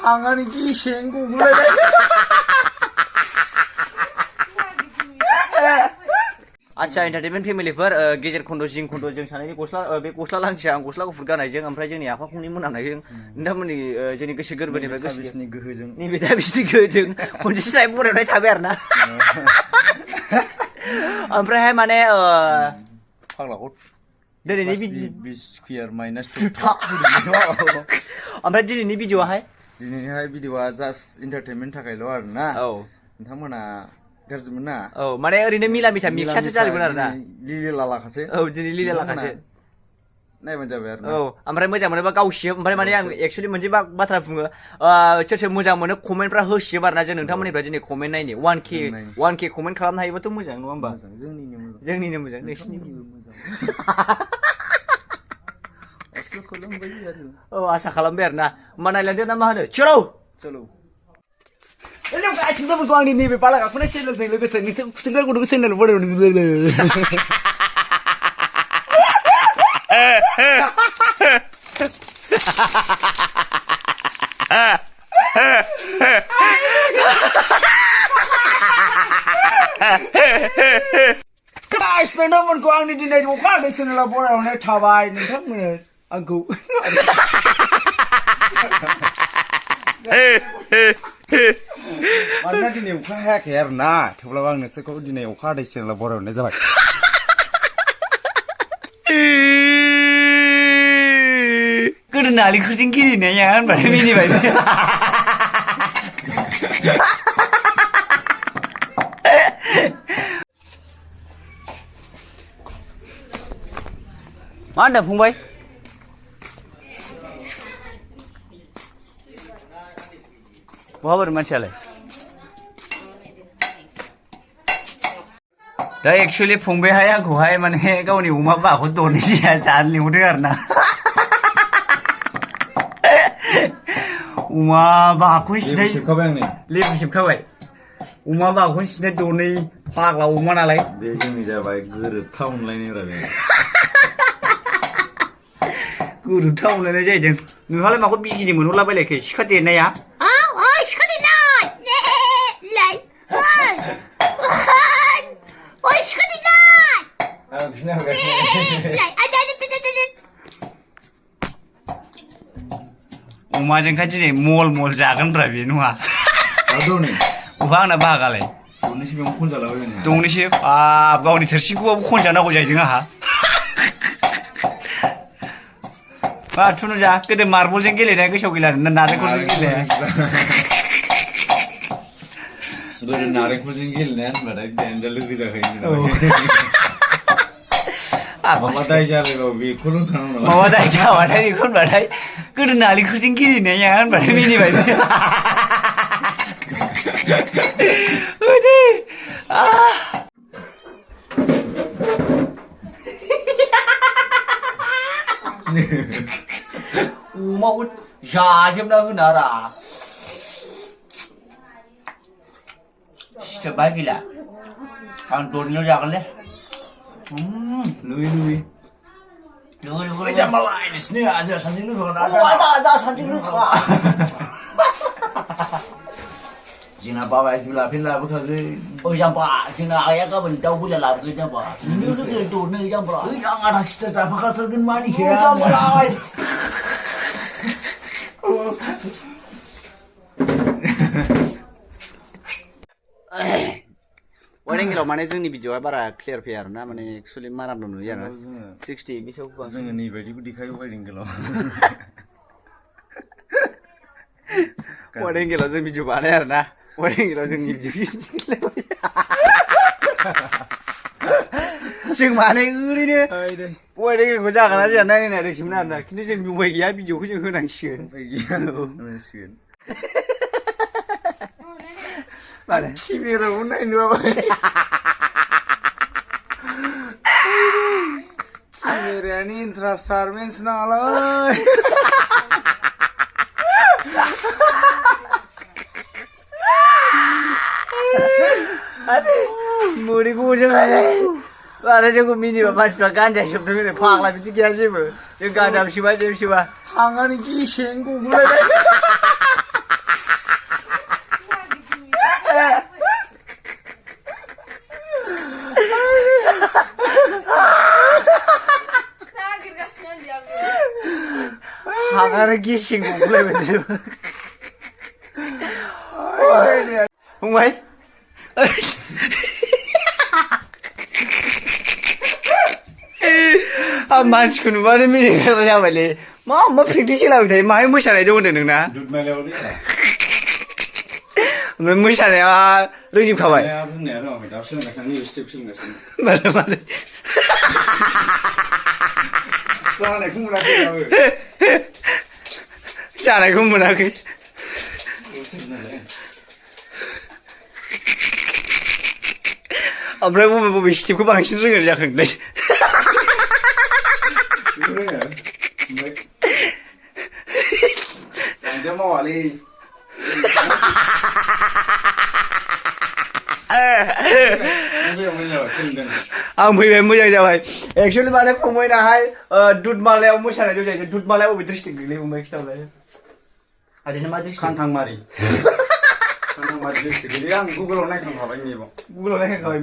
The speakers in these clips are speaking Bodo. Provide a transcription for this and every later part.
आंगानि गिसें गगुलायबाय आच्छा एन्टारटेनमेन्ट फेमिलिफोर गेजेर खन्द जिं खन्द जों सानैनि गस्ला बे गस्ला लांथिया आं गस्ला गुफुर गाननायजों ओमफ्राय जोंनि आफा फंनि मोनामनायजों नोंथांमोननि जोंनि गोसो गोरबोनिफ्राय गोसो बिसनि गोहोजों नैबे दा बिसनि गोहोजों खनसे स्राय बरायनाय थाबाय आरो ना ओमफ्रायहाय माने फाग्लाखौ दिनैनि बिस स्कुयार माइनास ओमफ्राय दिनैनि भिडिअआहाय भिडिअआ जास्ट इन्टारटेनमेन्ट थाखायल' आरोना औ नोंथांमोना गाज्रिमोन ना औ माने ओरैनो मिला मिसा मिक्सासो जाजोबगोन आरो ना लिले लालाखासो औ दिनै लिले लाखासो नायबानो जाबाय आरो औ ओमफ्राय मोजां मोनोबा गावसियो ओमफ्राय माने आं एक्चुअलि मोनसे बाथ्रा बुङो सोर सोर मोजां मोनो कमेन्टफ्रा होसियो आरोना जों नोंथांमोननिफ्राय दिनै कमेन्ट नायनि 1k कमेन्ट खालामनो हायोबाथ' मोजां नङा होमबा जोंनिनो मोजां नोंसिनिबो मोजां औ आसा खालामबाय आरो ना होमबा नायलांदो ना मा होनो चलो Hello guys, kita berkuang di nih, pala aku nih channel tuh, lu kesini aku udah channel baru nih. Guys, kita berkuang di nih, aku udah channel baru nih, thabai, nih kan mana aku. मानोना दिनै अखा हायाखै आरो ना थेवब्लाबो आं नोंसोरखौ दिनै अखा हादै चेनेलाव बरायहरनाय जाबाय गोदो नालेंखरजों गेलेनाया होनबाथाय मिनिबाय मा होनदों फंबाय बहा बोरै मानसियालाय दा एक्चुअली फंबायहाय आंखौहाय माने गावनि अमा बाखौ दरनोसै जानो लिंहरदों आरो ना अमा बाखौ सिनाय लेबु सेबखाबाय अमा बाखौ सिनाय दरनै फाग्ला अमा नालाय बे जोंनि जाबाय गोरोबथाव मोनलायनायब्रा बे गोरोबथाव मोनलायनाय जाहैदों नोंहालाय माखौ बिगिनि मोनहरलाबायलायखै सिखा देरनाया अमाजोंखाय दिनै मल मल जागोनब्रा बे नङा अहा आंना बाहागालाय दंनोसै बाब गावनि थोरसिखौबाबो खनजानांगौ जाहैदों आंहा मा थुनुजा गोदो मार्बलजों गेलेनाया गोसोआव गैला नारेंखलजों गेलेनाया गोदो नारेंखलजों गेलेनाया होनबाथाय देनदा लोगो जाखायो माबा दाय जालायबाबो बेखौ रोंखानांगौ माबा दाय जाबाथाय बेखौ होनबाथाय गोदो नालेंखरजों गेलेनाया होनबाथाय मिनिबाय अमाखौ जाजोबना होनारा सिथोबबाय गैला आं दरनैल' जागोनलै लुबै जाम्बालाय नोंसिनि जोंहा सानैजों लोगो जोंना बाबाया जुलाफे लाबोखासै ओइ जाम्बा जोंना आइया गाबोन दाउ बयलार लाबोगोन जाम्बा नोंनो लोगो दरनै जाम्बा आं आधा खिथा जाफाखाथारगोन मानिखाया जाम्बालाय वाइड एंगेलाव माने जोंनि भिडिअआ बारा क्लियार फैया आरोना माने एक्चुअली मारामल' नुयो आरोना 60 बिसआव जोङो नै बायदिखौ देखायो वाइड एंगेलाव वाइड एंगेलाव जों भिडिअ बानाय आरोना वाइड एंगेलाव जोंनि भिडिअ जों माने ओरैनो वाइड एंगेलखौ जागोना जाया नायनो नायदोंमोन आरोना खिन्थु जों उपाय गैया भिडिअखौ जों होनांसिगोन माने केमेराखौ नायनोबाबाय केमेरानि इन्ट्रास्टारमेन्स नालाय मुरिखौ जों माने जोंखौ मिनिबा मानसिफ्रा गान्जा सोबदों होनो फाग्ला बिदि गैया जेबो जों गान्जा सोबा जेबो सोबा आंगानि गिसें गगुलायबाय मानो गेसिं गलायबाय फंबाय आं मानसिखौ नुबानो मिनिग्रा जाबायलै मा प्रेक्टिस होलाबाय थायो माहाय मोसानाय दं होनदों नोंना ओमफ्राय मोसानाया रोंजोबखाबाय मानो जानायखौ मोनाखै ओमफ्राय बबे स्टेपखौ बांसिन रोङो जाखो नोंलाय मावालै आं फैबाय मोजां जाबाय एक्सुवेलि माने फंबायनाहाय दुधमालायाव मोसानाय दं जाहैबाय दुधमालायाव बबे डिस्ट्रिक्ट गोग्लैयो फंबाय खिथालाय ओरैनो मा डिस्ट्रिक्ट खानथांमारि डिस्ट्रिक्ट गोलैयो आं गुगोलाव नायखांखाबाय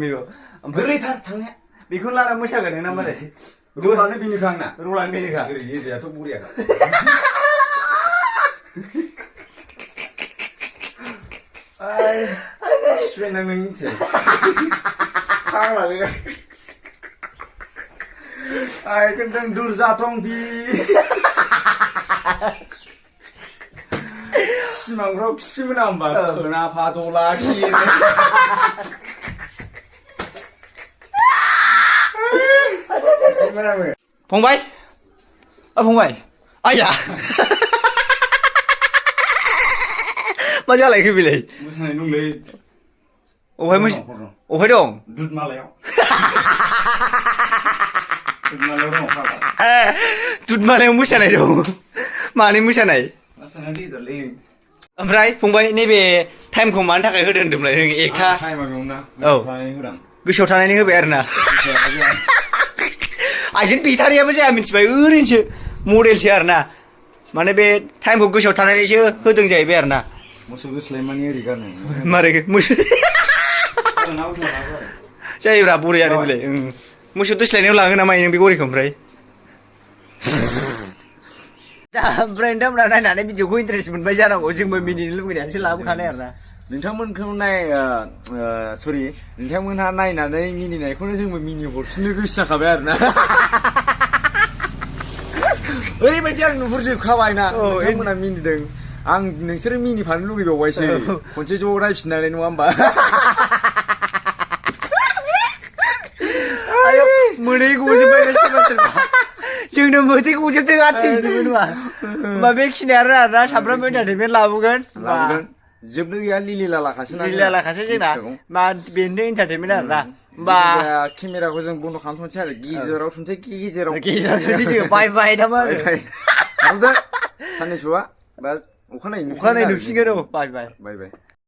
मेबाव गोरलैथार थांनाया बेखौ लाना मोसागोन नोंना मारै रलानो बेनोखा आंना रलानो बेनोखा एरियाथ' बरियाखा सुवेना नों मिथियो फाग्लालै आइ खोन्थां दुर्जाथं बि सिमांफ्राव खिफिमोना होमबा खोना फादला फंबाय फंबाय आया मा जालायखो बेलाय मोसानाय दंलै अहाय दं दुधमालायाव दुधमालायाव मोसानाय दं मानि मोसानाय ओमफ्राय फंबाय नैबे टाइमखौ मानि थाखाय होदों होनदोंमोनलाय नों एकथा औ गोसोआव थानायनि होबाय आरो ना आइजों बेटारियाबो जाया मिथिबाय ओरैनोसो मडेलसो आरो ना माने बे टाइमखौ गोसोआव थानानैसो होदों जाहैबाय आरो ना मोसौ दोस्लायमानि ओरै गानो मारै मोसौ जायोब्रा बरियानो बेलाय मोसौ दोस्लायनायाव लाङो नामा नों बे गरिखौ ओमफ्राय ओमफ्राय नोंथांमोना नायनानै भिडिअखौ इन्टारेस्ट मोनबाय जानांगौ जोंबो मिनिनो लुबैनानैसो लाबोखानाय आरो ना नोंथांमोनहा नायनानै मिनिनायखौनो जोंबो मिनि हरफिननो गोसो जाखाबाय आरो ना ओरैबायदि आं नुहुरजोबखाबाय ना नोंथांमोना मिनिदों आं नोंसोरो मिनिफानो लुगैबावबायसो खनसे ज' नायफिननानै नङा होमबा मोदै गजोब्बाय जोंनो मोदै गजोबदों आथिंजोबो नङा होमबा बेखिनिया आरोना सामफ्रामबो एन्टारटेनमेन्ट लाबोगोन जोबनो गैया लिलि लालाखासो जोंना मा बेनो एन्टारटेनमेन्ट आरोना होमबा केमेराखौ जों बन्द' खालामथ'नोसै आरो गेजेराव थुनसै गेजेराव थुनसै जोङो बाय बाय नामा साननैसोआ बा अखानायै नुफिनगोन औ बाय बाय बाय बाय